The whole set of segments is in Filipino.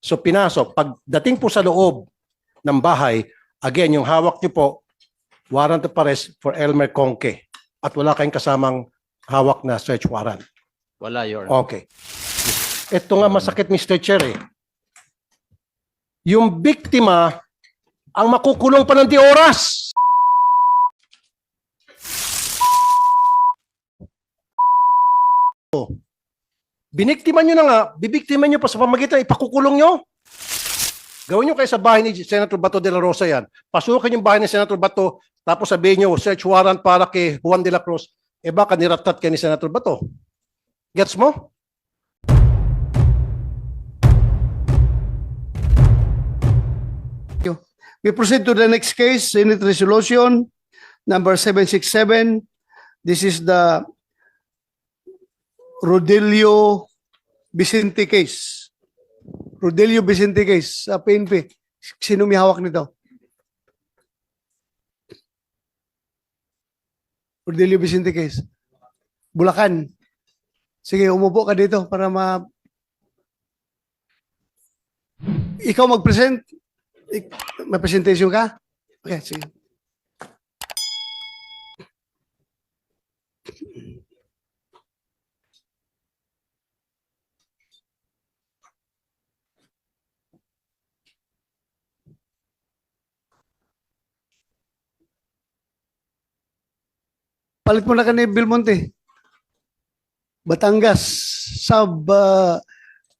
So pinasok. Pagdating po sa loob ng bahay, again, yung hawak niyo po, warrant of arrest for Elmer Conque. At wala kayong kasamang hawak na search warrant. Wala, Your Honor. Okay. Ito nga masakit, Mr. Chair. Yung biktima, ang makukulong pa ng 10 oras. Biniktima nyo na nga, bibiktima nyo pa sa pamagitan, ipakukulong nyo. Gawin nyo kayo sa bahay ni Senator Bato de la Rosa yan. Pasukin yung bahay ni Senator Bato, tapos sabihin nyo, search warrant para kay Juan de la Cruz. Eh baka niratat kayo ni Senator Bato. Gets mo? We proceed to the next case, Senate Resolution number 767. This is the Rodelio Vicente case. Rodelio Vicente case sa PNP. Sino may hawak nito? Rodelio Vicente case. Bulacan. Sige, umupo ka dito para ikaw mag-present. May presentation ka? Okay, sige. Palit mo na ka ni Belmonte. Batangas,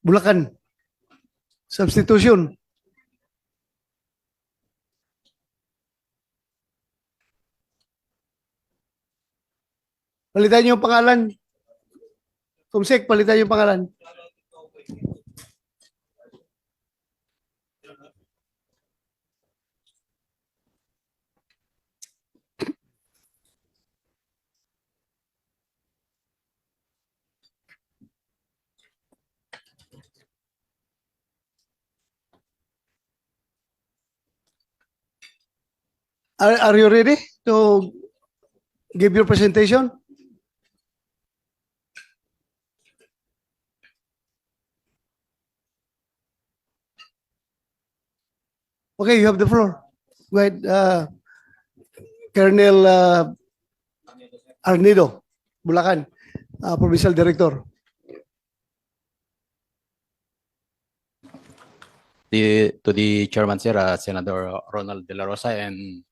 Bulacan. Substitution. Palitan niyo yung pangalan. Kumsek, palitan niyo yung pangalan. Are you ready to give your presentation? Okay, you have the floor. Go ahead, Colonel Arnido, Bulacan, Provincial Director. To the chairman, sir, Senator Ronald De La Rosa, and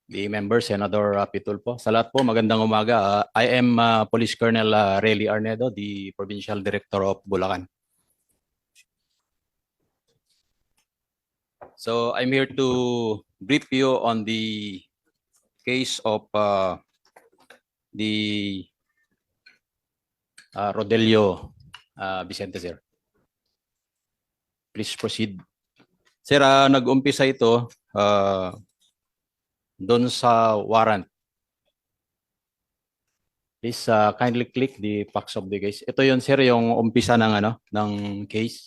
the member, Senator Pitulpo. Sa lahat po, magandang umaga. I am Police Colonel Rayleigh Arnedo, the Provincial Director of Bulacan. So I'm here to brief you on the case of the Rodelio Vicente, sir. Please proceed. Sir, nag-umpisa ito doon sa warrant. Please kindly click the facts of the case. Ito yun, sir, yung umpisa ng case.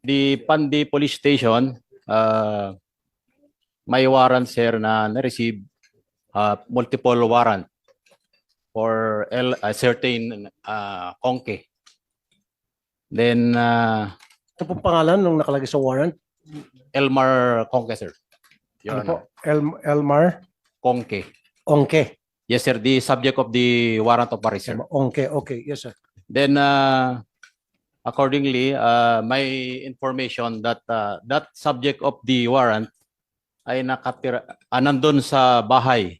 The Pandi Police Station, may warrant, sir, na na-receive multiple warrant for a certain Conque. Then, Ito po pangalan nung nakalagay sa warrant? Elmer Conque, sir. Your Ano po? Honor. Elmar Conque. Onque. Yes, sir. The subject of the warrant of arrest, sir. Onque, okay. Yes, sir. Then, accordingly, may information that that subject of the warrant ay nakatira, nandun sa bahay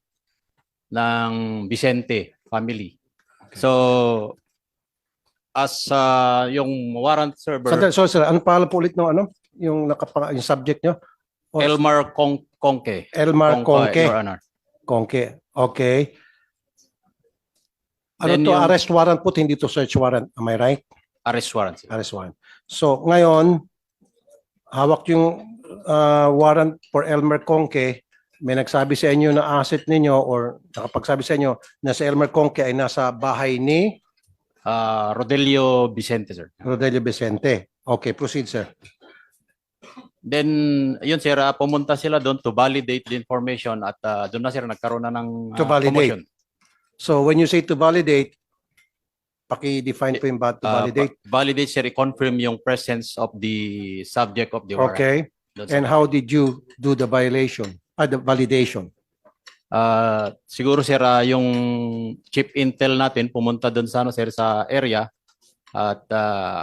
ng Vicente family. So, as yung warrant server, So, sir, ano pangalan po ulit ng yung yung subject nyo? Elmer Conque. Elmar Conque. Your Honor. Conque. Okay. Ano Then to? yung- Arrest warrant po, hindi to search warrant. Am I right? Arrest warrant, sir. Arrest warrant. So, ngayon, hawak yung warrant for Elmer Conque. May nagsabi sa inyo na asset ninyo or nakapagsabi sa inyo na si Elmer Conque ay nasa bahay ni Rodelio Vicente, sir. Rodelio Vicente. Okay, proceed, sir. Then, yun, sir, pumunta sila doon to validate the information at doon na, sir, nagkaroon na ng To validate. commotion. So, when you say to validate, Paki-define po yung to Uh, validate. Validate, sir, i-confirm yung presence of the subject of the warrant. Okay. Doon sa- And how did you do the violation? The validation? Siguro sir, yung chief intel natin pumunta doon sa ano sir sa area at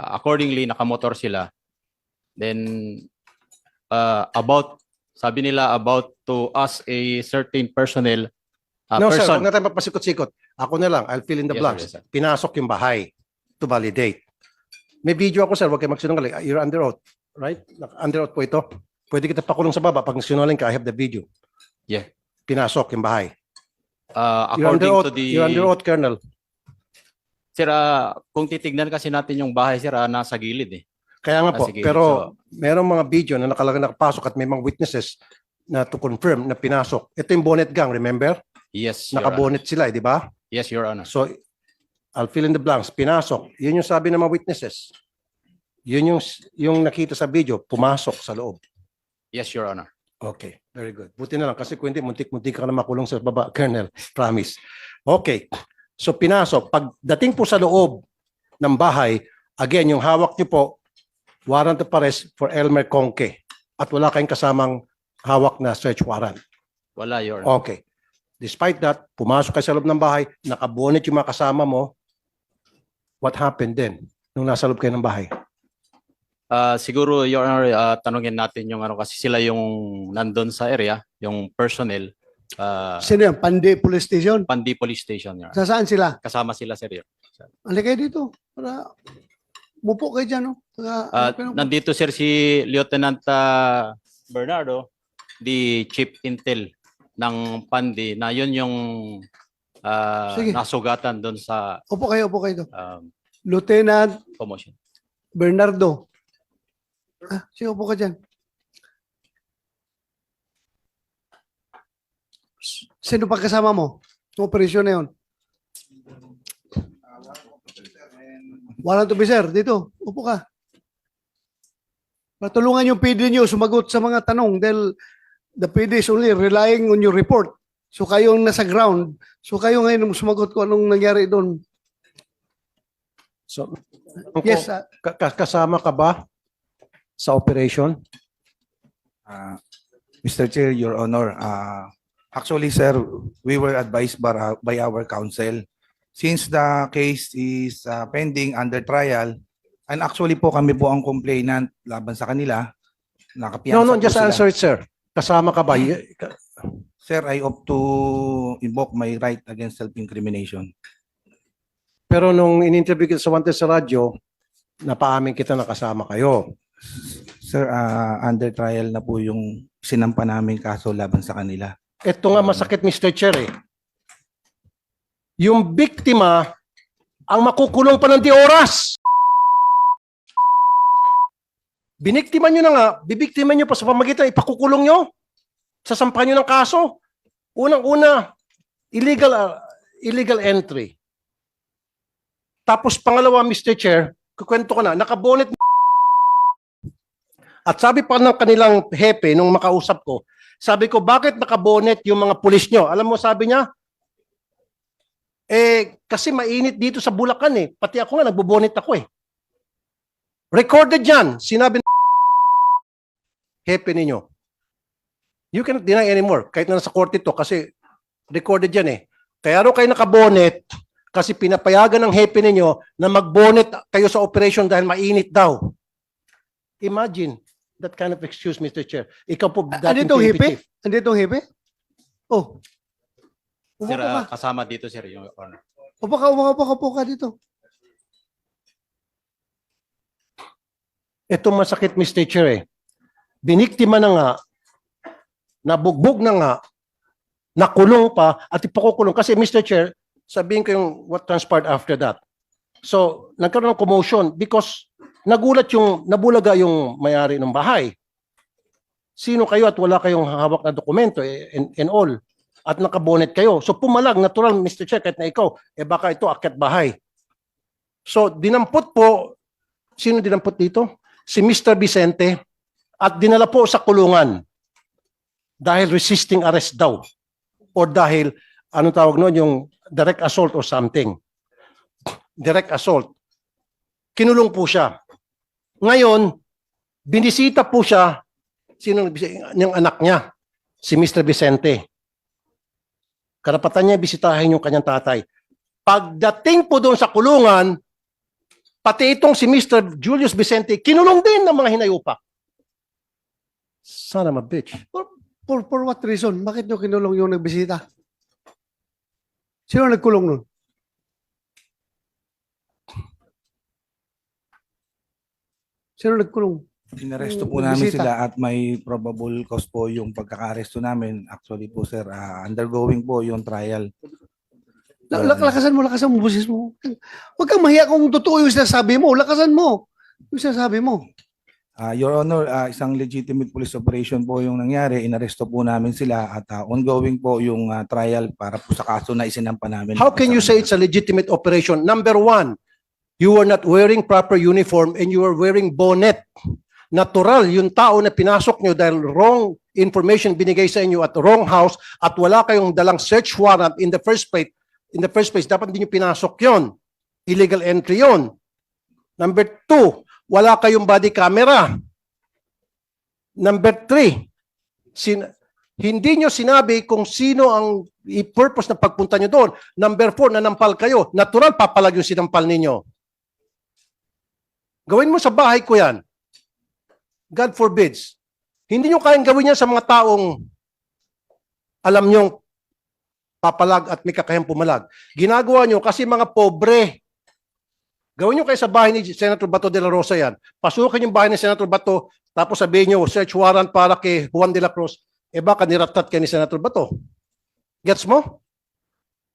accordingly nakamotor sila. Then sabi nila about to us a certain personnel No, sir. person. Huwag na tayo papasikot-sikot. Ako na lang. I'll fill in the Yes, sir, blanks. yes, sir. Pinasok yung bahay to validate. May video ako, sir. Huwag kayo magsinungaling. You're under oath. Right? Under oath po ito. Pwede kita pakulong sa baba. Pag nagsinungaling ka, I have the video. Yeah. Pinasok yung bahay. You're According under oath, to the you're under oath, Colonel. sir, kung titignan kasi natin yung bahay sir, nasa gilid eh. Kaya nga po. Sige. Pero merong mga video na nakalagay nakapasok at may mga witnesses na to confirm na pinasok. Ito yung bonnet gang, remember? Yes, Your Honor. Nakabonet sila, di ba? Yes, Your Honor. So, I'll fill in the blanks. Pinasok. Yun yung sabi ng mga witnesses. Yun yung nakita sa video, pumasok sa loob. Yes, Your Honor. Okay, very good. Buti na lang kasi kung hindi, muntik-muntik ka na makulong sa baba, Colonel. Promise. Okay. So, pinasok. Pagdating po sa loob ng bahay, again, yung hawak niyo po, warrant of arrest for Elmer Conque. At wala kayong kasamang hawak na search warrant. Wala, Your Honor. Okay. Despite that, pumasok kayo sa loob ng bahay, nakabonet yung mga kasama mo. What happened then nung nasa loob kayo ng bahay? Siguro, Your Honor, tanungin natin yung ano kasi sila yung nandun sa area, yung personnel, Sino yan? Pandi Police Station? Pandi Police Station. Your Honor. Sa saan sila? Kasama sila sir. Halika kayo dito. Para mupo kayo dyan. No? Nandito sir si Lieutenant Bernardo, the Chief Intel ng Pandi, na yun yung Sige. nasugatan doon sa Upo kayo doon. um, Lieutenant commotion. Bernardo. Sige, upo ka dyan. Sino pa kasama mo? Yung operasyon na yun? Warrant officer, dito. Upo ka. Patulungan yung PD nyo sumagot sa mga tanong dahil the PD is only relying on your report. So kayong nasa ground. So kayo ngayon sumagot kung anong nangyari doon. So, Yes, kasama ka ba sa operation? Mr. Chair, Your Honor, actually, sir, we were advised by our counsel. Since the case is pending under trial, and actually po kami po ang complainant laban sa kanila, nakapiyansa No, po just sila. answer it, sir. Kasama ka ba? Sir, I opt to invoke my right against self-incrimination. Pero nung in-interview kita sa Wanted sa radyo, napaamin kita na kasama kayo. Sir, under trial na po yung sinampa namin kaso laban sa kanila. Ito nga masakit, Mr. Chair, eh. Yung biktima, ang makukulong pa ng di oras. Biniktima nyo na nga, bibiktima nyo pa sa pamagitan, ipakukulong nyo. Sasampahan nyo ng kaso. Unang-una, illegal entry. Tapos pangalawa, Mr. Chair, kukwento ko na, nakabonet. At sabi pa ng kanilang hepe, nung makausap ko, sabi ko, bakit nakabonet yung mga pulis nyo? Alam mo, sabi niya, kasi mainit dito sa Bulacan eh. Pati ako nga, nagbobonet ako eh. Recorded yan. Sinabi ng hepe ninyo. You cannot deny anymore. Kahit na nasa korte to kasi recorded yan eh. Kaya ro kayo nakabonet kasi pinapayagan ng hepe ninyo na magbonet kayo sa operation dahil mainit daw. Imagine that kind of excuse, Mr. Chair. Ikaw po, dating Andito ang PNP hipe? chief. Andito ang hipe? Oh. Upo Sir, ka. kasama dito sir, Your Honor. Upo ka dito. Ito masakit, Mr. Chair eh. Biniktima na nga, nabugbog na nga, nakulong pa, at ipakukulong. Kasi Mr. Chair, sabihin ko yung what transpired after that. So, nagkaroon ng commotion because nabulaga yung may-ari ng bahay. Sino kayo at wala kayong hawak na dokumento and all. At nakabonet kayo. So, pumalag, natural, Mr. Chair, kahit na ikaw, baka ito akyat bahay. So, dinampot po, sino dinampot dito? Si Mr. Vicente at dinala po sa kulungan dahil resisting arrest daw or dahil, anong tawag noon, yung direct assault or something. direct assault. Kinulong po siya. Ngayon, binisita po siya, yung anak niya, si Mr. Vicente. Karapatan niya bisitahin yung kanyang tatay. Pagdating po doon sa kulungan, pati itong si Mr. Julius Vicente, kinulong din ng mga hinayupak. Son of a bitch. For what reason? Bakit nyo kinulong yung nagbisita? Sino nagkulong nun? Sino nagkulong? Inaresto po Yung namin bisita. sila at may probable cause po yung pagkaka-aresto namin. Actually po sir, undergoing po yung trial. Lakasan mo boses mo. Huwag kang mahiya kung totoo yung sinasabi mo. Lakasan mo yung sinasabi mo. Your Honor, isang legitimate police operation po yung nangyari. Inaresto po namin sila at ongoing po yung trial para po sa kaso na isinampa namin. How can you say it's a legitimate operation? Number one, you were not wearing proper uniform and you were wearing bonnet. Natural, yung tao na pinasok nyo dahil wrong information binigay sa inyo at wrong house at wala kayong dalang search warrant in the first place, dapat hindi nyo pinasok yon. Illegal entry yon. Number two, wala kayong body camera. Number three, hindi nyo sinabi kung sino ang purpose na pagpunta nyo doon. Number four, nanampal kayo. Natural, papalag yung sinampal ninyo. Gawin mo sa bahay ko yan. God forbids. Hindi nyo kayang gawin yan sa mga taong alam nyong papalag at may kakayang pumalag. Ginagawa nyo kasi mga pobre. Gawin nyo kayo sa bahay ni Senator Bato de la Rosa yan. Pasukin yung bahay ni Senator Bato, tapos sabihin nyo, search warrant para kay Juan de la Cruz, baka niratat kayo ni Senator Bato. Gets mo?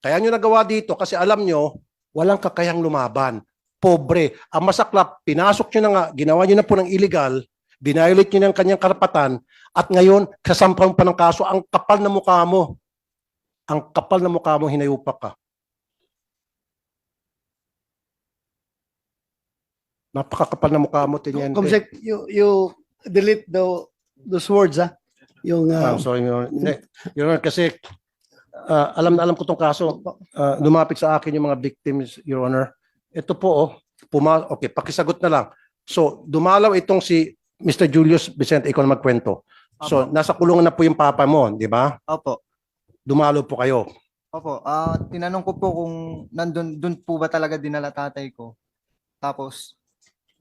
Kaya nyo nagawa dito kasi alam nyo, walang kakayang lumaban. Pobre. Ang masaklap, pinasok nyo na nga, ginawa nyo na po ng illegal, binayolate nyo ng kanyang karapatan, at ngayon, kasampang pa ng kaso, ang kapal na mukha mo. Ang kapal na mukha mo, hinayupak ka. Napakakapal na mukha mo, Teniente. Comsec, you delete those words, ha? Yung, I'm sorry, Your Honor. Your Honor, kasi alam na alam ko tong kaso. Lumapit sa akin yung mga victims, Your Honor. Ito po, okay, pakisagot na lang. So, dumalaw itong si Mr. Julius Vicente, ikaw na magkwento. So, nasa kulungan na po yung papa mo, di ba? Opo. Dumalaw po kayo. Opo. Tinanong ko po kung doon po ba talaga dinala tatay ko. Tapos,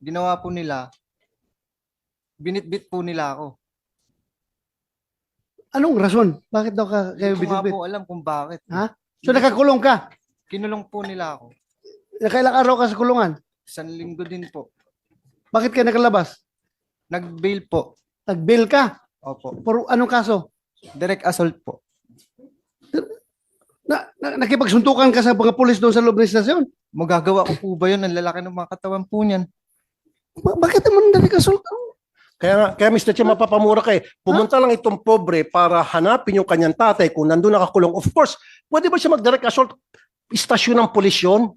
ginawa po nila, binitbit po nila ako. anong rason? Bakit daw kayo Hindi ko nga binibit? po alam kung bakit. Ha? So nakakulong ka? Kinulong po nila ako. Nakailang araw ka sa kulungan? 1 linggo din po. Bakit ka nakalabas? Nag-bail po. Nag-bail ka? Opo. Por anong kaso? Direct assault po. Nakipagsuntukan ka sa mga pulis doon sa loob ng istasyon? Magagawa ko po ba yun? Ang lalaki ng mga katawan po niyan. Bakit naman nakikasulta? Kaya Mr. Che, mapapamura ka eh. Pumunta lang itong pobre para hanapin yung kanyang tatay kung nandun nakakulong. Of course, pwede ba siya mag-direct assault? Istasyon ng pulis yun.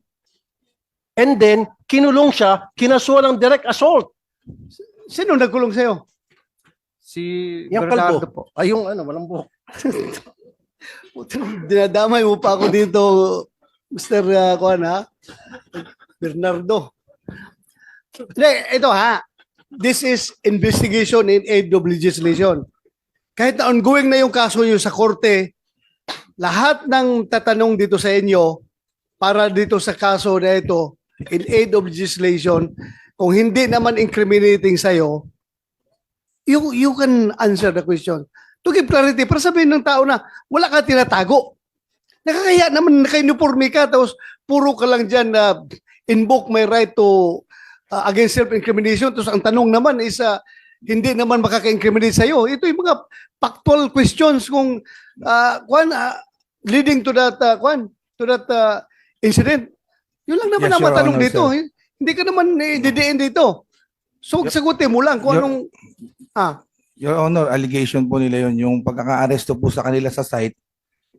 And then, kinulong siya, kinasuhan ng direct assault. Sino nagkulong sa'yo? Si Yung Bernardo kalbo. po. Ay, yung walang buhok. Dinadamay mo pa ako dito, Mr. Kuan, ha? Bernardo. Hindi, ito ha. This is investigation in aid of legislation. Kahit na ongoing na yung kaso nyo sa korte, lahat ng tatanong dito sa inyo para dito sa kaso na ito in aid of legislation, kung hindi naman incriminating sa'yo, you can answer the question. To give clarity, para sabihin ng tao na wala ka tinatago. Nakakaya naman, naka-uniforme ka, tapos puro ka lang dyan na invoke my right to against self-incrimination. Tapos ang tanong naman is hindi naman makaka-incriminate sa'yo. Ito yung mga factual questions kung leading to that incident. Yun lang naman Yes, ang Your matanong Honor, dito. sir. Hindi ka naman didiin dito. So, sagutin mo lang kung Your- anong... Your Honor, allegation po nila yun. Yung pagkaka-aresto po sa kanila sa site,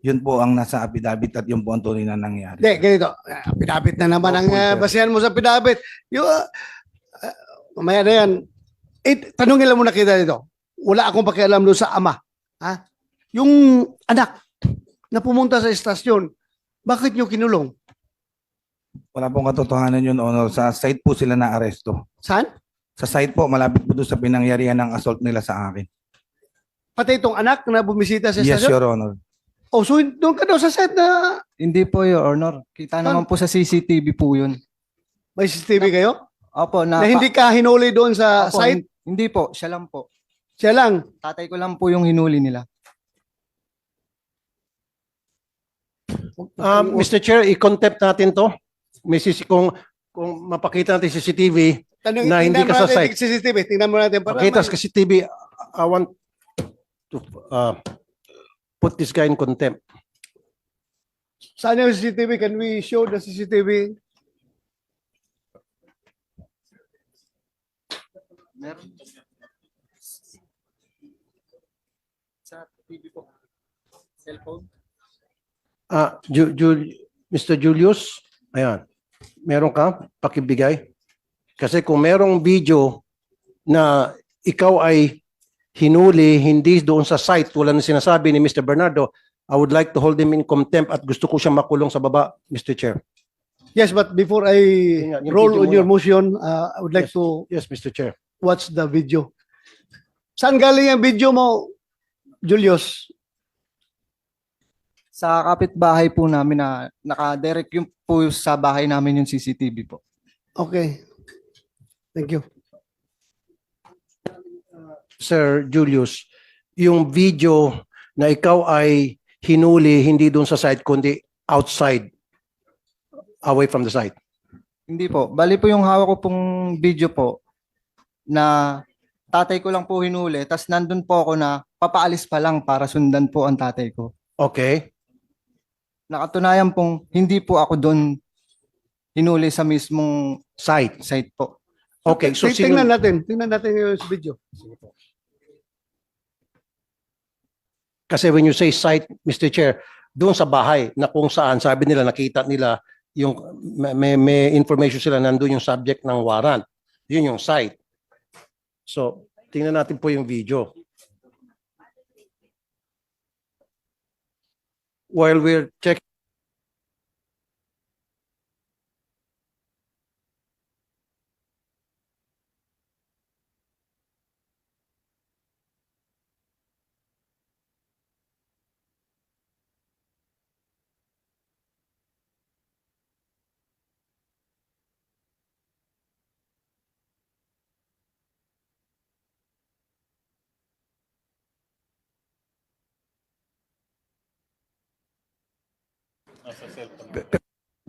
yun po ang nasa affidavit at yun po ang tunay na nangyari. Hindi, ganito. Pinabit na naman ang Opo, sir. basihan mo sa pinabit. Yung, mamaya na yan. Tanungin lang muna kita dito. Wala akong pakialam doon sa ama. Ha? Yung anak na pumunta sa estasyon, bakit nyo kinulong? Wala pong katotohanan yun, Honor. Sa site po sila na aresto. Saan? Sa site po, malapit po doon sa pinangyarihan ng assault nila sa akin. Pati itong anak na bumisita sa Yes, estasyon? Your Honor. Oh, so doon ka daw sa set na Hindi po, Your Honor. Kita naman po sa CCTV po yun. may CCTV kayo? Opo, Na hindi ka hinuli doon sa Opo, site? hindi po, siya lang po. Siya lang. Tatay ko lang po yung hinuli nila. Mr. Chair, i-contempt natin to. Kung mapakita natin CCTV, na hindi tingnan ka mo sa natin site. yung CCTV. Tingnan mo natin. Para pakita sa CCTV, I want to put this guy in contempt. Saan yung CCTV? Can we show the CCTV? Meron. Sa TV po. Cellphone. Mr. Julius, ayan, meron ka, pakibigay. Kasi kung merong video na ikaw ay hinuli, hindi doon sa site, wala na sinasabi ni Mr. Bernardo, I would like to hold him in contempt at gusto ko siyang makulong sa baba, Mr. Chair. Yes, but before I Yung roll video on your muna. motion, I would like Yes. to Yes, Mr. Chair. watch the video. Saan galing ang video mo, Julius? Sa kapitbahay po namin na naka-direct yung po sa bahay namin yung CCTV po. Okay. Thank you. Sir Julius, yung video na ikaw ay hinuli hindi doon sa site kundi outside, away from the site. Hindi po. Bali po yung hawak ko pong video po na tatay ko lang po hinuli tas nandun po ako na papaalis pa lang para sundan po ang tatay ko. Okay? Nakatunayan pong hindi po ako doon hinuli sa mismong Site. site po. Okay, so Tingnan natin. Tingnan natin yung video. kasi when you say site, Mr. Chair, doon sa bahay na kung saan sabi nila nakita nila yung may information sila nandun yung subject ng warrant. Yun yung site. So, tingnan natin po yung video. While we're checking.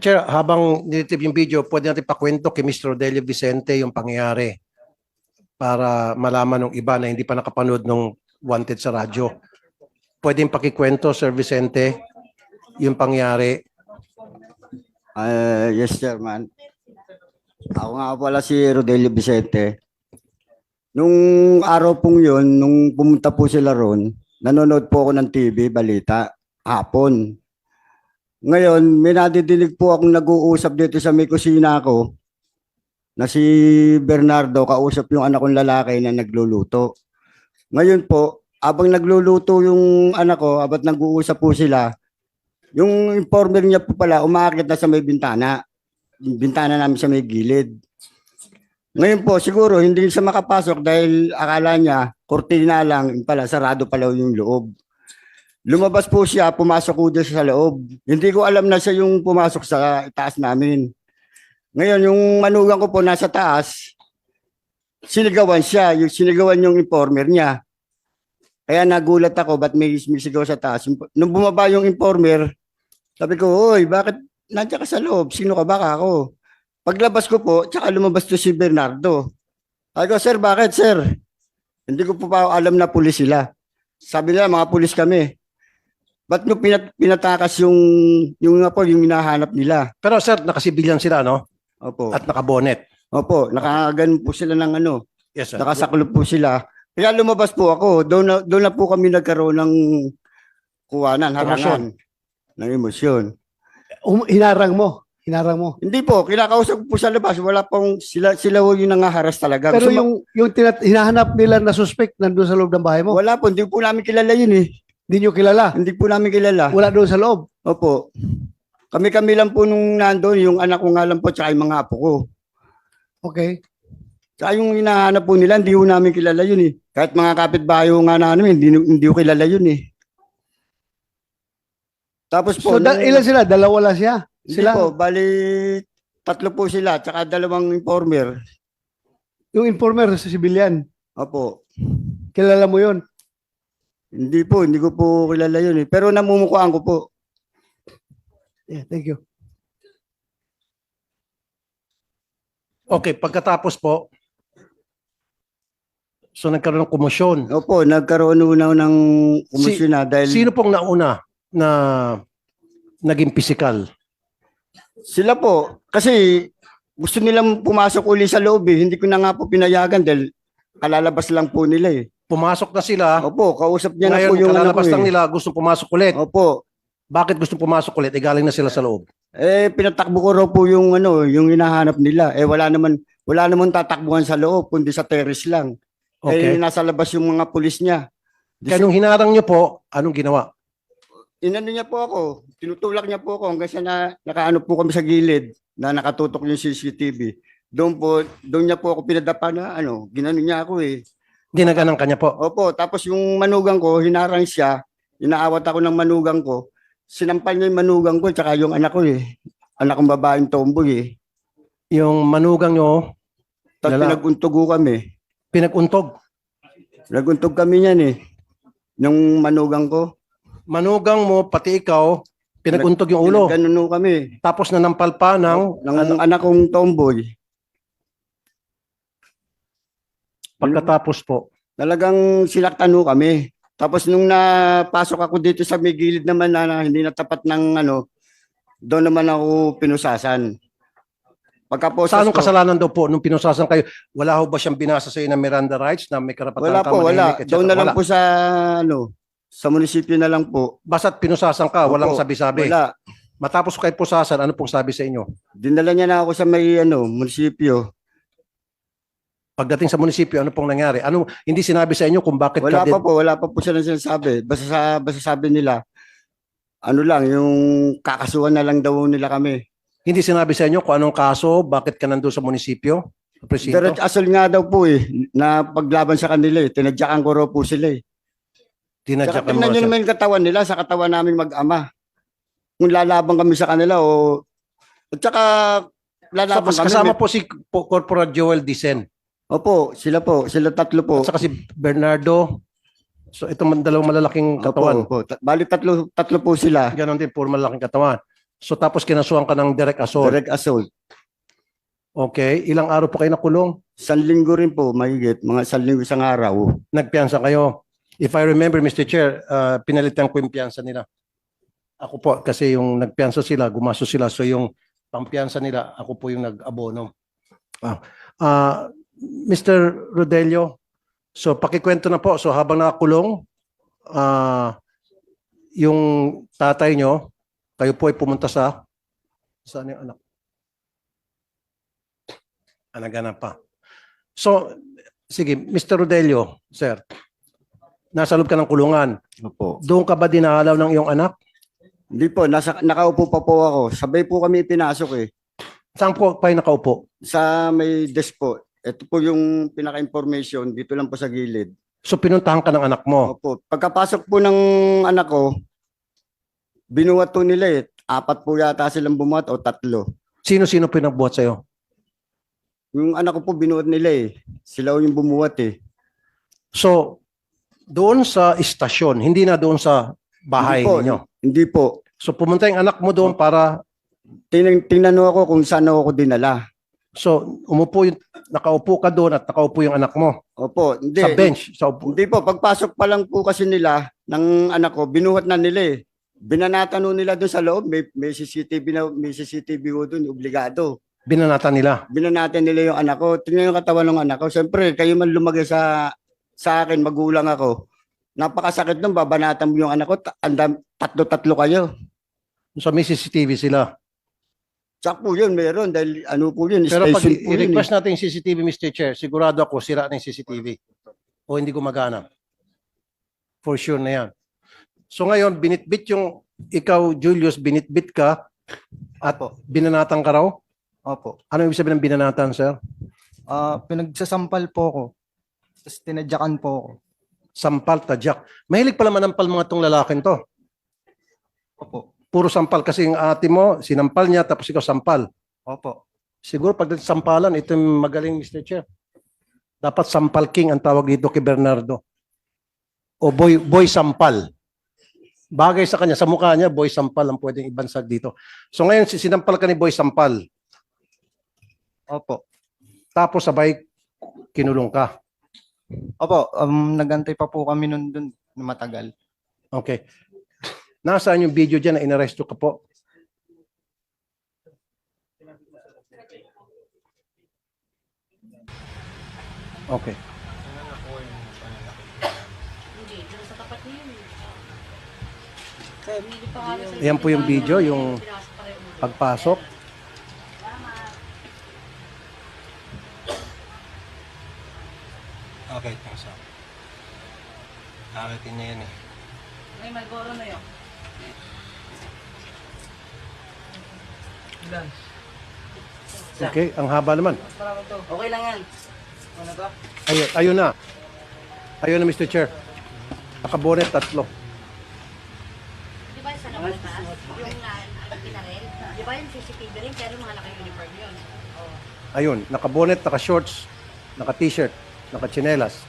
Chair, habang nilitip yung video, pwede natin pakwento kay Mr. Rodelio Vicente yung pangyayari para malaman ng iba na hindi pa nakapanood ng Wanted sa radyo. Pwede yung pakikwento, Sir Vicente, yung pangyayari. Yes, Chairman. Ako nga pala si Rodelio Vicente. Nung araw pong yun, nung pumunta po sila ron, nanonood po ako ng TV, balita, hapon. Ngayon, may nadidinig po akong nag-uusap dito sa may kusina ko na si Bernardo, kausap yung anak kong lalaki na nagluluto. Ngayon po, abang nagluluto yung anak ko, abang nag-uusap po sila, yung informer niya po pala, umaakit na sa may bintana. Yung bintana namin sa may gilid. Ngayon po, siguro hindi siya makapasok dahil akala niya, kortina lang, pala, sarado pala yung loob. Lumabas po siya, pumasok po doon sa loob. Hindi ko alam na siya yung pumasok sa itaas namin. Ngayon, yung manugang ko po nasa taas, sinigawan siya, sinigawan yung informer niya. Kaya nagulat ako, ba't may sigaw sa taas? Nung bumaba yung informer, sabi ko, "Hoy, bakit nandiyan ka sa loob? Sino ka ba ako?" Paglabas ko po, tsaka lumabas to si Bernardo. Sabi ko, "Sir, bakit, sir?" Hindi ko po pa alam na pulis sila. Sabi nila, mga pulis kami. Ba't nyo pinatakas yung hinahanap nila? Pero sir, nakasibilyan sila, no? Opo. At nakabonet. Opo, nakaganon po sila ng ano, Yes, sir. nakasaklop po sila. Kaya lumabas po ako, doon na po kami nagkaroon ng kuwanan, harangan, ng emosyon. Hinarang mo. Hinarang mo. Hindi po, kinakausap ko po sa labas, wala pong, sila yung nangaharas talaga. Pero Gusto yung hinahanap nila na suspect nandun sa loob ng bahay mo, wala po, hindi po namin kilala yun eh. hindi nyo kilala. Hindi po namin kilala. Wala doon sa loob. Opo. Kami-kami lang po nung nandoon, yung anak ko nga lang po, tsaka yung mga apo ko. Okay. Tsaka yung hinahanap po nila, hindi ko namin kilala yun eh. Kahit mga kapitbahay ko nga namin, hindi ko kilala yun eh. Tapos po, So, ilan sila? Dalawa lang siya? hindi Sila? po, bali, 3 po sila, tsaka 2 informer. Yung informer sa civilian. Opo. Kilala mo yun? Hindi po, hindi ko po kilala yun eh. Pero namumukhaan ko po. Yeah, thank you. Okay, pagkatapos po, so nagkaroon ng komosyon. Opo, nagkaroon una ng komisyon na dahil Sino pong nauna na naging pisikal? sila po, kasi gusto nilang pumasok uli sa loob eh. Hindi ko na nga po pinayagan dahil kalalabas lang po nila eh. Pumasok na sila. Opo, kausap niya na Ngayon, po yung anak ko kalalabas lang eh. nila, gustong pumasok ulit. Opo. Bakit gustong pumasok ulit? Eh, galing na sila sa loob. Pinatakbo ko raw po yung yung hinahanap nila. Wala naman tatakbuhan sa loob, kundi sa terrace lang. Okay. Nasa labas yung mga pulis niya. Kaya nung hinarang nyo po, anong ginawa? Inano niya po ako, tinutulak niya po ako hanggang sa nakaano po kami sa gilid na nakatutok yung CCTV. Doon niya po ako pinadapa na ginano niya ako eh. Ginaganang kanya po. Opo, tapos yung manugang ko, hinarang siya, inaawat ako ng manugang ko, sinampal niya yung manugang ko, tsaka yung anak ko eh. Anak kong babaeng tomboy eh. Yung manugang nyo, Tapos Lala. pinaguntugo kami. pinag-untog. Naguntog kami niyan eh. Nung manugang ko. Manugang mo, pati ikaw, pinag-untog yung ulo. Ganun kami. Tapos nanampal pa ng Ng anak kong tomboy. pagkatapos po. Talagang sinaktan ho kami. Tapos nung napasok ako dito sa may gilid naman na hindi natapat ng doon naman ako pinusasan. Pagkaposas Sa anong ko, kasalanan daw po nung pinusasan kayo? Wala ho ba siyang binasa sa iyo na Miranda rights na may karapatan wala kang po, wala. manahimik, etc.? Doon na lang Wala. po sa munisipyo na lang po. Basta't pinusasan ka, walang Opo, sabi-sabi. Wala. Matapos kayo pusasan, ano pong sabi sa inyo? Dinala niya na ako sa may munisipyo. Pagdating sa munisipyo, ano pong nangyari? Hindi sinabi sa inyo kung bakit Wala pa po sila sinasabi. Basta sabi nila, yung kakasuhan na lang daw nila kami. Hindi sinabi sa inyo kung anong kaso, bakit ka nandun sa munisipyo? Sa presinto? Direct asol nga daw po eh, na paglaban sa kanila eh. Tinadyakan ko raw po sila eh. Saka Tinadyakan mo tingnan nyo siya. naman yung katawan nila sa katawan namin mag-ama. Kung lalaban kami sa kanila o... At saka lalaban So, kami. kasama po si Corporal Joel Dicen Opo, sila 3 po. at saka si Bernardo. So itong dalawang malalaking katawan. Opo. Bali 3 po sila. Ganon din, puro malalaking katawan. So tapos kinasuhan ka ng direct assault. Direct assault. Okay. Ilang araw po kayo nakulong? 1 linggo rin po, mahigit. Mga 1 linggo isang araw. Nagpiyansa kayo. If I remember, Mr. Chair, pinalitan ko yung piyansa nila. Ako po, kasi yung nagpiyansa sila, gumasto sila. So yung pampiyansa nila, ako po yung nag-abono. Mr. Rodelio, so pakikwento na po. So habang nakakulong, yung tatay nyo, kayo po ay pumunta saan yung anak? Anaganap pa. So, sige, Mr. Rodelio, sir, nasa loob ka ng kulungan. Opo. Doon ka ba dinalaw ng iyong anak? Hindi po, nakaupo pa po ako. Sabay po kami pinasok eh. Saan po kayo nakaupo? Sa may desk po. Ito po yung pinaka-information. Dito lang po sa gilid. So pinuntahan ka ng anak mo. Opo. Pagkapasok po ng anak ko, binuhat po nila eh. 4 po yata silang bumuhat o 3. Sino-sino pinagbuhat sa'yo? Yung anak ko po binuhat nila eh. Sila yung bumuhat eh. So, doon sa istasyon, hindi na doon sa bahay Hindi po. ninyo. Hindi po. So pumunta yung anak mo doon para, Tingnan ako kung saan ako dinala. so nakaupo ka doon at nakaupo yung anak mo Opo. Hindi. sa bench. Sa upo. Hindi po. Pagpasok pa lang po kasi nila ng anak ko, binuhat na nila eh. Binanatan ho nila doon sa loob. May CCTV ho doon. Obligado. Binanatan nila. Binanatan nila yung anak ko. Tingnan yung katawan ng anak ko. Siyempre, kayo man lumagay sa akin, magulang ako. Napakasakit nung babanatan mo yung anak ko. Tatlo kayo. So may CCTV sila. Tsak po yun, meron. Dahil po yun, Pero pag station po yun. i-request natin yung CCTV, Mr. Chair, sigurado ako sira na yung CCTV. O hindi gumagana. For sure na yan. So ngayon, binitbit ikaw, Julius, binitbit ka At Opo. binanatan ka raw? Opo. Ano ibig sabihin ng binanatan, sir? Pinagsasampal po ako. Tapos tinadyakan po ako. Sampal, tadyak. Mahilig pala manampal mga tong lalaking to. Opo. Puro sampal kasi yung ate mo, sinampal niya tapos ikaw sampal. Opo. Siguro pag sampalan, ito yung magaling, Mr. Chair. Dapat sampal king ang tawag dito kay Bernardo. O boy sampal. Bagay sa kanya, sa mukha niya, boy sampal ang pwedeng ibansag dito. So ngayon, sinampal ka ni boy sampal. Opo. Tapos sabay, kinulong ka. Opo, nagantay pa po kami nun dun na matagal. Okay. Nasaan yung video dyan na inaresto ka po? Okay. Ayan po yung video, yung pagpasok. Okay, pasok. Akitin niya yan eh. May Malboro na yun. Okay, ang haba naman. Okay lang yan. Ano ba? Ayun na. Ayun na, Mr. Chair. Nakabonet, 3. Di ba sa labas? Yung pinarel? Di ba yung CCTV rin? Pero mga naka-uniform yun. Ayun, nakabonet, naka-shorts, naka-t-shirt, naka-chinelas.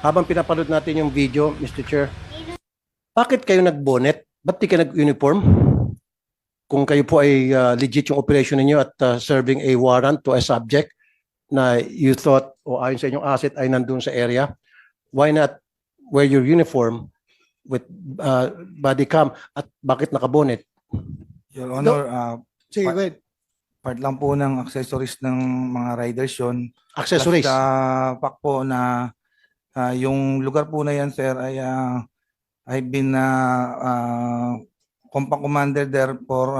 Habang pinapanood natin yung video, Mr. Chair, bakit kayo nag-bonnet? Ba't di ka nag-uniform? Kung kayo po ay legit yung operation ninyo at serving a warrant to a subject na you thought o ayon sa inyong asset ay nandun sa area, why not wear your uniform with body cam at bakit naka-bonnet? Your Honor, Sige, go ahead. part lang po ng accessories ng mga riders yun. Accessories. Plus, fact po na yung lugar po na yan, sir, ay I've been compound commander there for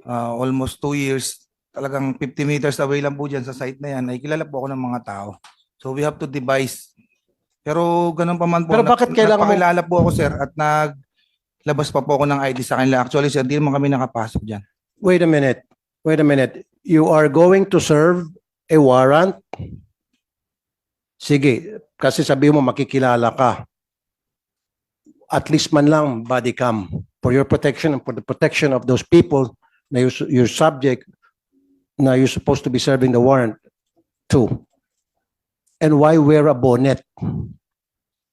almost 2 years. Talagang 50 meters away lang po dyan sa site na yan. Ay kilala po ako ng mga tao. So we have to devise. Pero ganun pa man po. Pero bakit kailangan mo- Nagpakilala po ako, sir, at naglabas pa po ako ng ID sa kanila. Actually, sir, di naman kami nakapasok dyan. Wait a minute. Wait a minute. You are going to serve a warrant? Sige, kasi sabi mo makikilala ka. At least man lang body cam for your protection and for the protection of those people na your subject na you're supposed to be serving the warrant to. And why wear a bonnet?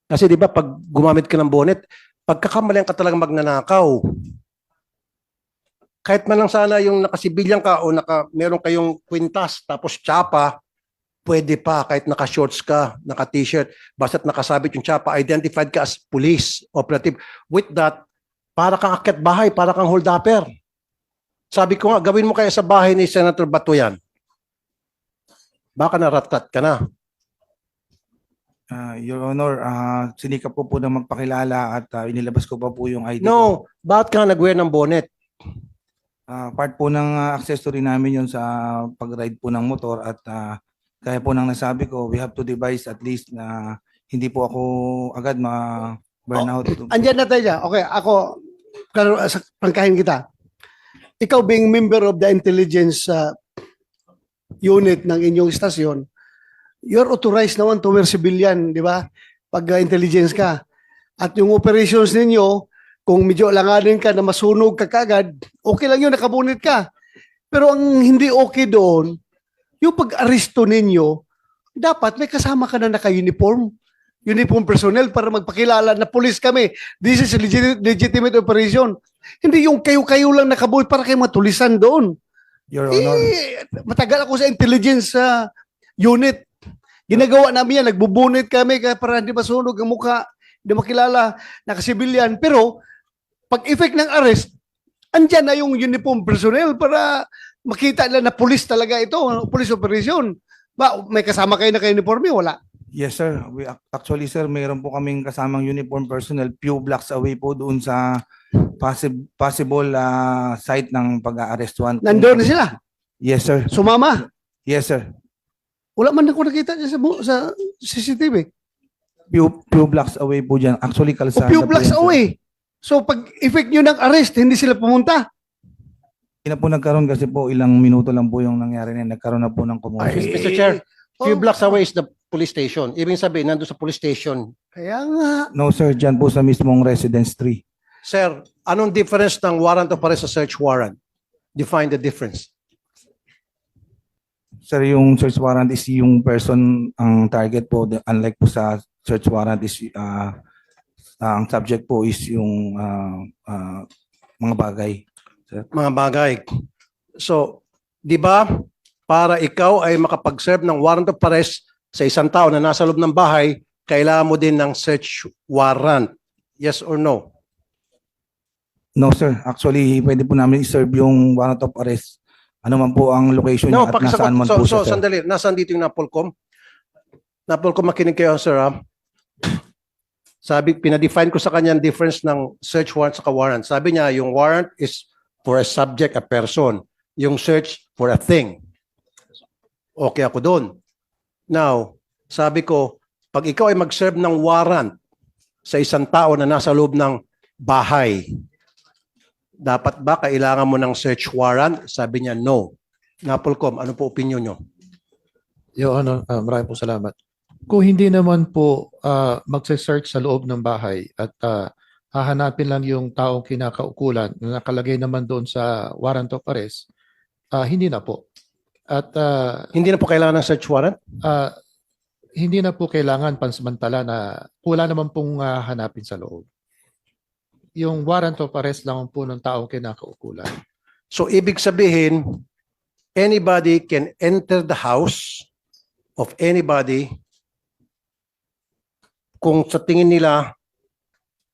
Kasi di ba pag gumamit ka ng bonnet, pagkakamalian ka talagang magnanakaw. Kahit man lang sana yung nakasibilyan ka o meron kayong kwintas tapos tsapa, pwede pa kahit naka-shorts ka, naka-t-shirt, basta't nakasabit yung tsapa, identified ka as police operative. With that, para kang akyat bahay, para kang hold-upper. Sabi ko nga, gawin mo kaya sa bahay ni Senator Bato yan. Baka naratat ka na. Your Honor, sinikap ko po na magpakilala at inilabas ko pa po yung ID ko. No, bakit ka nag-wear ng bonnet? Part po ng accessory namin yun sa pag-ride po ng motor at kaya po nang nasabi ko, we have to devise at least na hindi po ako agad ma-burnout. Andyan na tayo dyan. Okay, ako, pangkahin kita. Ikaw being member of the intelligence unit ng inyong istasyon, you're authorized naman to wear civilian, di ba? Pag intelligence ka. At yung operations ninyo, kung medyo alanganin ka na masunog ka kagad, okay lang yun, nakabunit ka. Pero ang hindi okay doon, yung pag-aresto ninyo, dapat may kasama ka na naka-uniform. Uniform personnel para magpakilala na police kami. This is a legitimate operation. Hindi yung kayo-kayo lang nakabuhay para kayo matulisan doon. Your Honor, Matagal ako sa intelligence unit. Ginagawa namin yan, nagbubunit kami para hindi masunog ang mukha, hindi makilala, nakasibilyan. Pero, pag-effect ng arrest, andyan na yung uniform personnel para makita nila na police talaga ito, police operation. Ba, may kasama kayo na uniforme? Wala. yes sir. Actually sir, mayroon po kaming kasamang uniform personnel few blocks away po doon sa possible site ng pag-aarestuan. Nandoon na sila. Yes sir. Sumama. Yes sir. Wala man ako nakita niya sa CCTV. Few blocks away po dyan. Actually, O kalsada few po blocks yan, sir. away. So pag effect nyo ng arrest, hindi sila pumunta. Hindi na po nagkaroon kasi po ilang minuto lang po yung nangyari na nagkaroon na po ng commotion. Mr. Chair, few Oh. blocks away is the police station. Ibig sabihin, nandun sa police station. Kaya nga. No sir, dyan po sa mismong residence 3. Sir, anong difference ng warrant of arrest sa search warrant? Define the difference. Sir, yung search warrant is yung person ang target po. Unlike po sa search warrant is ang subject po is yung mga bagay. Mga bagay. So, di ba, para ikaw ay makapag-serve ng warrant of arrest sa isang tao na nasa loob ng bahay, kailangan mo din ng search warrant. Yes or no? No sir, actually pwede po namin i-serve yung warrant of arrest. Ano man po ang location No, niya at nasaan man so, po siya, sir. sandali. Nasaan dito yung Napolcom? Napolcom, makinig kayo, sir. Sabi, pinadefine ko sa kanya ang difference ng search warrant sa warrant. Sabi niya, yung warrant is for a subject, a person. Yung search for a thing. Okay ako doon. Now, sabi ko, pag ikaw ay mag-serve ng warrant sa isang tao na nasa loob ng bahay, dapat ba kailangan mo ng search warrant? Sabi niya, no. Napolcom, ano po opinion nyo? Your Honor, maraming po salamat. Kung hindi naman po magse-search sa loob ng bahay at hahanapin lang yung taong kinakaukulan na nakalagay naman doon sa warrant of arrest, hindi na po. At Hindi na po kailangan ng search warrant? hindi na po kailangan pansamantala na wala naman pong hanapin sa loob. Yung warrant of arrest lang po ng taong kinakaukulan. So, ibig sabihin, anybody can enter the house of anybody kung sa tingin nila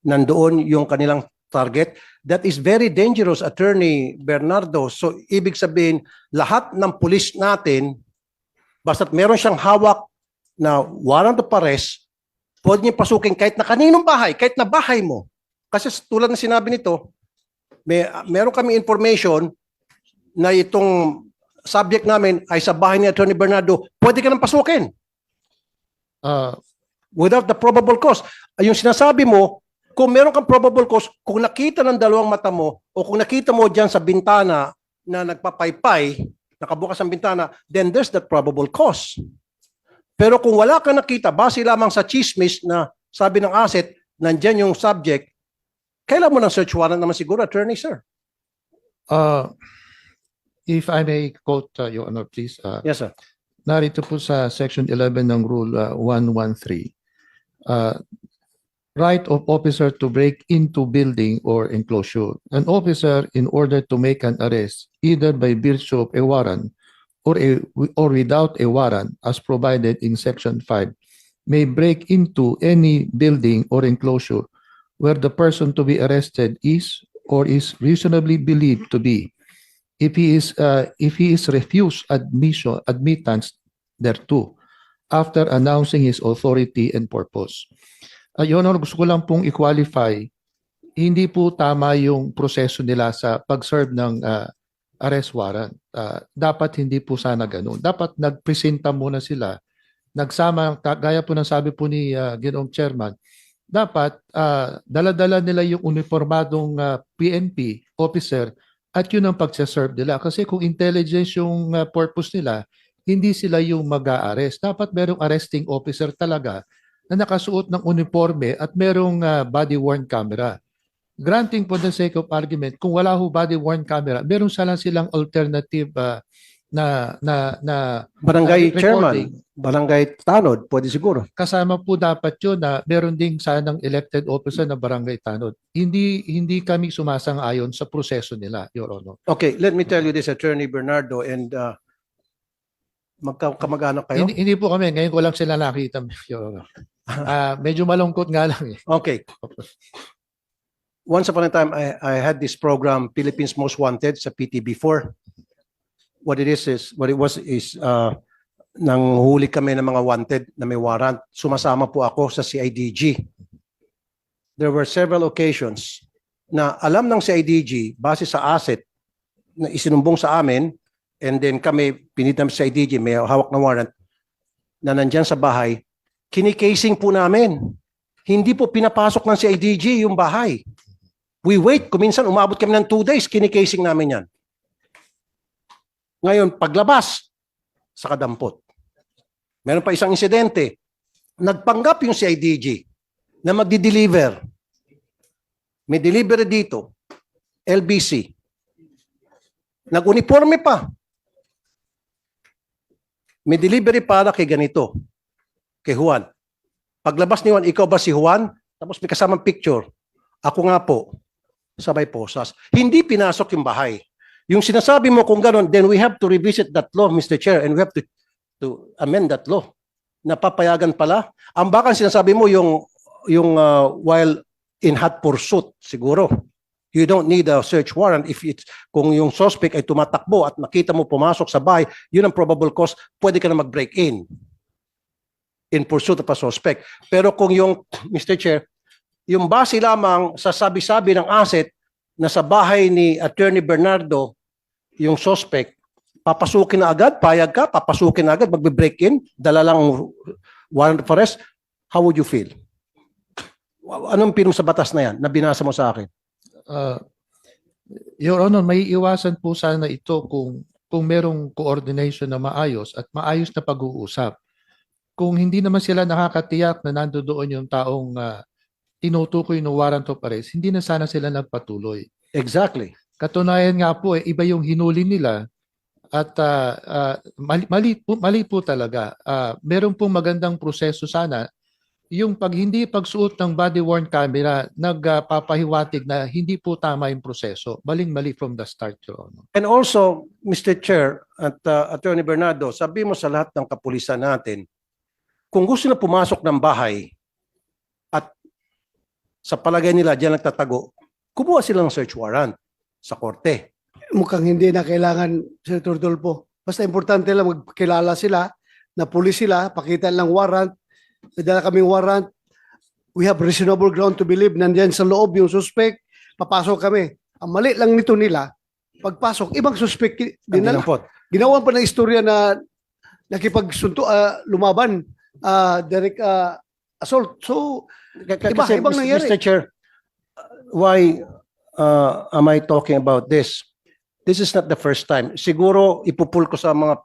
nandoon yung kanilang target. That is very dangerous, Attorney Bernardo. So, ibig sabihin, lahat ng pulis natin, basta't meron siyang hawak na warrant of arrest, pwede niya pasukin kahit na kaninong bahay, kahit na bahay mo. Kasi tulad ng sinabi nito, meron kami information na itong subject namin ay sa bahay ni Attorney Bernardo, pwede ka nang pasukin without the probable cause. Yung sinasabi mo, kung meron kang probable cause, kung nakita ng dalawang mata mo o kung nakita mo dyan sa bintana na nagpapaypay, nakabukas ang bintana, then there's that probable cause. Pero kung wala kang nakita, base lamang sa chismis na sabi ng asset, nandyan yung subject, kailan mo ng search warrant naman siguro, Attorney, sir? If I may quote, Your Honor, please. Yes, sir. Narito po sa Section 11 ng Rule 113. Right of officer to break into building or enclosure. An officer, in order to make an arrest, either by virtue of a warrant or without a warrant, as provided in Section 5, may break into any building or enclosure where the person to be arrested is or is reasonably believed to be, if he is refused admittance thereto after announcing his authority and purpose. Your Honor, gusto ko lang pong i-qualify, hindi po tama yung proseso nila sa pag-serve ng arrest warrant. Dapat hindi po sana ganun. Dapat nagpresenta muna sila, nagsama, gaya po ng sabi po ni Ginoong Chairman, dapat dala-dala nila yung uniformadong PNP officer at yun ang pagsaserve nila. Kasi kung intelligence yung purpose nila, hindi sila yung mag-a-arrest. Dapat merong arresting officer talaga na nakasuot ng uniforme at merong body-worn camera. Granting for the sake of argument, kung wala ho body-worn camera, meron silang alternative na Barangay recording. chairman, barangay tanod, pwede siguro. Kasama po dapat yun na meron ding sanang elected officer na barangay tanod. Hindi kami sumasang-ayon sa proseso nila, Your Honor. Okay, let me tell you this, Attorney Bernardo, and magkamag-anak kayo? Hindi po kami, ngayon ko lang sila nakita, Your Honor. Medyo malungkot nga lang eh. Okay. Once upon a time, I had this program, Philippines Most Wanted, sa PTB4. What it was is nanghuli kami ng mga wanted na may warrant. Sumasama po ako sa CIDG. There were several occasions na alam ng CIDG, base sa asset na isinumbong sa amin, and then kami, pinitam sa CIDG, may hawak na warrant, na nandyan sa bahay, kinikasing po namin. Hindi po pinapasok ng CIDG yung bahay. We wait. Kuminsan umabot kami ng 2 days, kinikasing namin yan. Ngayon, paglabas, sa kadampot. Meron pa isang insidente. Nagpanggap yung CIDG na magdi-deliver. May delivery dito. LBC. Nag-uniforme pa. May delivery para kay ganito. Kay Juan. Paglabas ni Juan, ikaw ba si Juan? Tapos may kasamang picture. Ako nga po. Sabay posas. Hindi pinasok yung bahay. Yung sinasabi mo kung gano'n, then we have to revisit that law, Mr. Chair, and we have to amend that law. Napapayagan pala. Ang baka sinasabi mo yung while in hot pursuit, siguro. You don't need a search warrant if it's kung yung suspect ay tumatakbo at nakita mo pumasok sa bahay, yun ang probable cause, pwede ka na mag-break in pursuit of a suspect. Pero kung yung, Mr. Chair, yung base lamang sa sabi-sabi ng asset na sa bahay ni Attorney Bernardo, yung suspect, papasukin na agad, payag ka, papasukin na agad, magbe-break in, dala lang warrant of arrest, how would you feel? Anong pinong sa batas na yan na binasa mo sa akin? Your Honor, may iwasan po sana ito kung merong coordination na maayos at maayos na pag-uusap. Kung hindi naman sila nakakatiyak na nandoon yung taong tinutukoy ng warrant of arrest, hindi na sana sila nagpatuloy. Exactly. Katunayan nga po, iba yung hinuli nila at mali po talaga. Meron pong magandang proseso sana. Yung hindi pagsuot ng body-worn camera, nagpapahiwatig na hindi po tama yung proseso. Maling-mali from the start, Your Honor. And also, Mr. Chair at Attorney Bernardo, sabi mo sa lahat ng kapulisan natin, kung gusto na pumasok ng bahay at sa palagay nila diyan nagtatago, kumuha sila ng search warrant sa korte. Mukhang hindi na kailangan, Senator Dolpo. Basta importante lang magkilala sila, na pulis sila, pakita lang warrant, may dala kaming warrant, we have reasonable ground to believe nandiyan sa loob yung suspect, papasok kami. Ang mali lang nito nila, pagpasok, ibang suspect din na ginawan pa ng istorya na nakipagsunto, lumaban, direct assault. So, ibang nangyari. Mr. Chair, why am I talking about this? This is not the first time. Siguro ipupul ko sa mga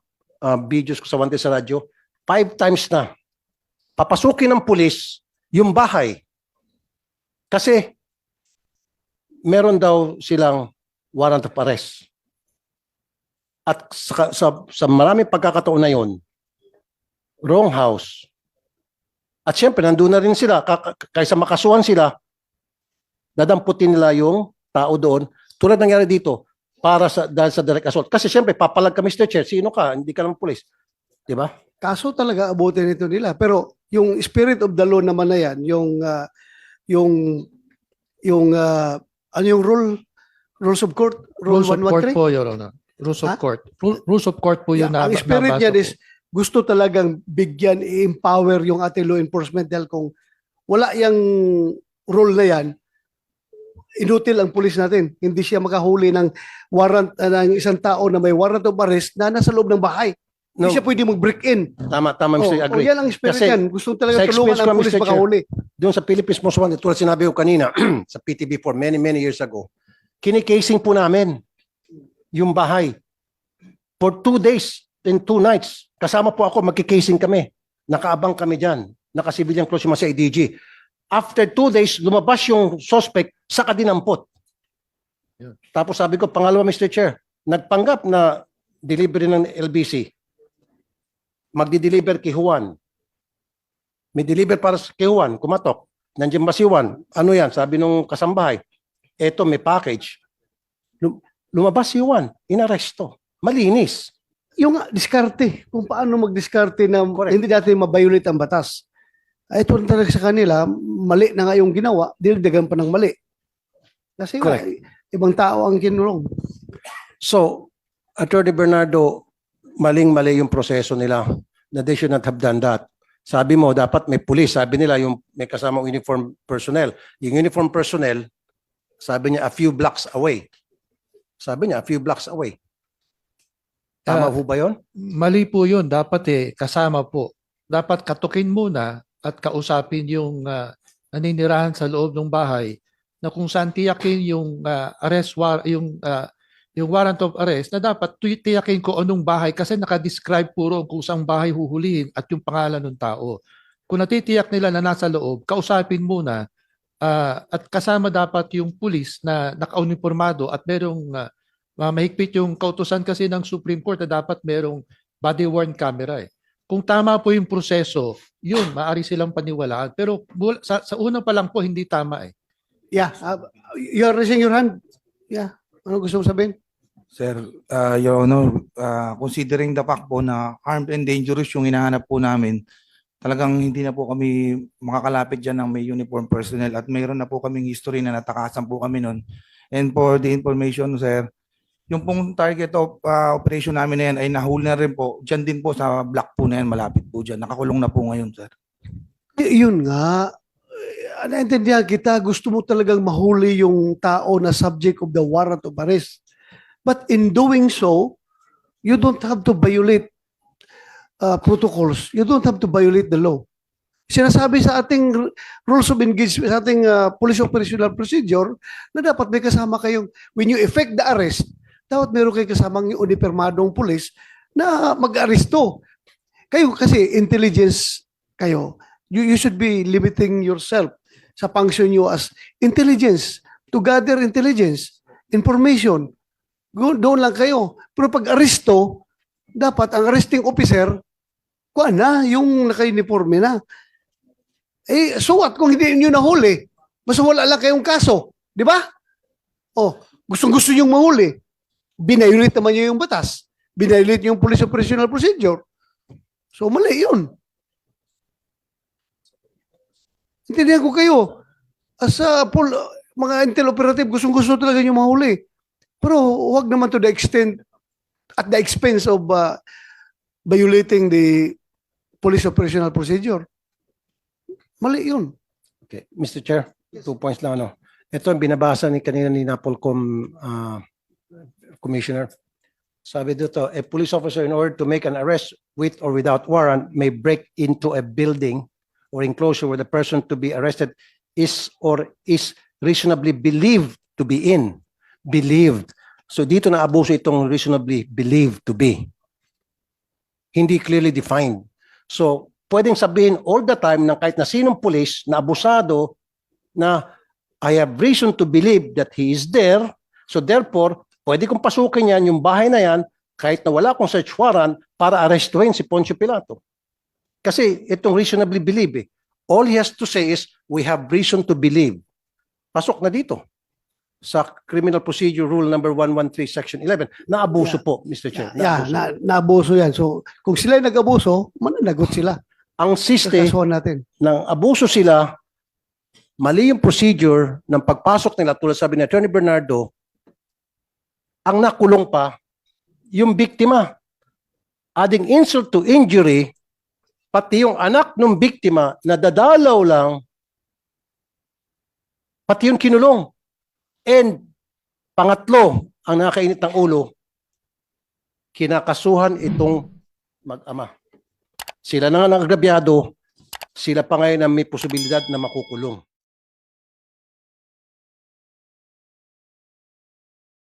videos ko sa Wante sa radyo, 5 times na papasukin ng pulis yung bahay. Kasi meron daw silang warrant of arrest. At sa maraming pagkakataon na yun, wrong house. At syempre, nandun na rin sila. Kaysa makasuhan sila, dadamputin nila yung tao doon. Tulad nangyari dito, dahil sa direct assault. Kasi syempre, papalag ka, Mr. Chair, sino ka? Hindi ka naman pulis. Di ba? Kaso talaga abutin ito nila. Pero yung spirit of the law naman na yan, ano yung rules of court? Rules of court 113? po, Your Honor. Rules of Ha? court. Rules of court po yun na Ang spirit nabasa niyan ko. is gusto talagang bigyan, i-empower yung ating law enforcement dahil kung wala yung role na yan, inutil ang pulis natin. Hindi siya makahuli ng warrant ng isang tao na may warrant of arrest na nasa loob ng bahay. No. Hindi siya pwede mag-break in. Tama, Mr. Agree. Yan ang spirit Kasi yan. Gusto talaga sa tulungan experience ang ko, pulis Mr. Chair, makahuli. Doon sa Philippines Most Wanted, tulad sinabi ko kanina, sa PTV for many years ago, kinikasing po namin yung bahay. For 2 days and 2 nights, kasama po ako, magkikasing kami. Nakaabang kami dyan. Naka-civilian close yung mga sa IDG. After 2 days, lumabas yung suspect sa kadinampot. Tapos sabi ko, pangalawa, Mr. Chair, nagpanggap na delivery ng LBC. Magdi-deliver kay Juan. May deliver para kay Juan, kumatok. Nandiyan ba si Juan? Ano yan? Sabi nung kasambahay. Eto, may package. Lumabas si Juan, inaresto. Malinis. Yung diskarte, kung paano mag-diskarte na hindi natin mabiolate ang batas. Ito talaga sa kanila, mali na nga yung ginawa, dinagdagan pa ng mali. Kasi nga, ibang tao ang kinulong. So, Attorney Bernardo, maling-mali yung proseso nila na they should not have done that. Sabi mo, dapat may police. Sabi nila, yung may kasamang uniform personnel. Yung uniform personnel, sabi niya, a few blocks away. Sabi niya, a few blocks away. Tama po ba yun? Mali po yun. Dapat kasama po. dapat katukin muna at kausapin yung naninirahan sa loob ng bahay na kung saan tiyakin yung yung warrant of arrest na dapat tiyakin ko anong bahay kasi nakadescribe puro kung saan bahay huhulihin at yung pangalan ng tao. Kung natitiyak nila na nasa loob, kausapin muna at kasama dapat yung pulis na naka-uniformado at merong mahigpit yung kautusan kasi ng Supreme Court na dapat merong body-worn camera eh. Kung tama po yung proseso, yun, maaari silang paniwalaan. Pero sa una pa lang po, hindi tama eh. Yeah, you're raising your hand. Yeah, ano gusto mo sabihin? Sir, Your Honor, considering the fact po na armed and dangerous yung hinahanap po namin, talagang hindi na po kami makakalapit dyan ng may uniform personnel at mayroon na po kaming history na natakasan po kami nun. And for the information, sir, yung pong target of operation namin na yan ay nahuli na rin po. Diyan din po sa block po na yan, malapit po dyan. Nakakulong na po ngayon, sir. Yun nga, naintindihan kita, gusto mo talagang mahuli yung tao na subject of the warrant of arrest. But in doing so, you don't have to violate protocols. You don't have to violate the law. Sinasabi sa ating rules of engagement, sa ating police operational procedure, na dapat may kasama kayong, when you effect the arrest, dapat meron kayo kasamang yung unipermadong pulis na mag-aresto. Kayo kasi intelligence kayo. You should be limiting yourself sa function nyo as intelligence, to gather intelligence, information. Doon lang kayo. Pero pag aresto, dapat ang arresting officer, kuha na, yung naka-uniforme na. Eh, so what kung hindi nyo nahuli? Mas wala lang kayong kaso. Di ba? Oh, gustong-gusto nyo mahuli. Binayulit naman nyo yung batas. Binayulit nyo yung police operational procedure. So, mali yun. Intindihan ko kayo. As mga intel operative, gustong-gusto talaga nyo mahuli. Pero huwag naman to the extent, at the expense of violating the police operational procedure. Mali yun. Okay, Mr. Chair, 2 points lang ano. Ito ang binabasa ni kanina ni Napolcom Commissioner. Sabi dito, a police officer in order to make an arrest with or without warrant may break into a building or enclosure where the person to be arrested is or is reasonably believed to be in. Believed. So dito na abuso itong reasonably believed to be. Hindi clearly defined. So pwedeng sabihin all the time ng kahit na sinong pulis na abusado na I have reason to believe that he is there. So therefore, pwede kong pasukin yan, yung bahay na yan, kahit na wala akong search warrant para arestuhin si Poncio Pilato. Kasi itong reasonably believe eh. All he has to say is, we have reason to believe. Pasok na dito sa Criminal Procedure Rule number 113, Section 11. Naabuso po, Mr. Chair. Naabuso yan. So, kung sila nag-abuso, mananagot sila. Ang siste Kakasuhan natin. ng abuso sila, mali yung procedure ng pagpasok nila, tulad sabi ni Attorney Bernardo, ang nakulong pa, yung biktima. Adding insult to injury, pati yung anak ng biktima, nadadalaw lang, pati yung kinulong. And pangatlo, ang nakakainit ng ulo, kinakasuhan itong mag-ama. Sila na nga ang agrabyado, sila pa ngayon na may posibilidad na makukulong.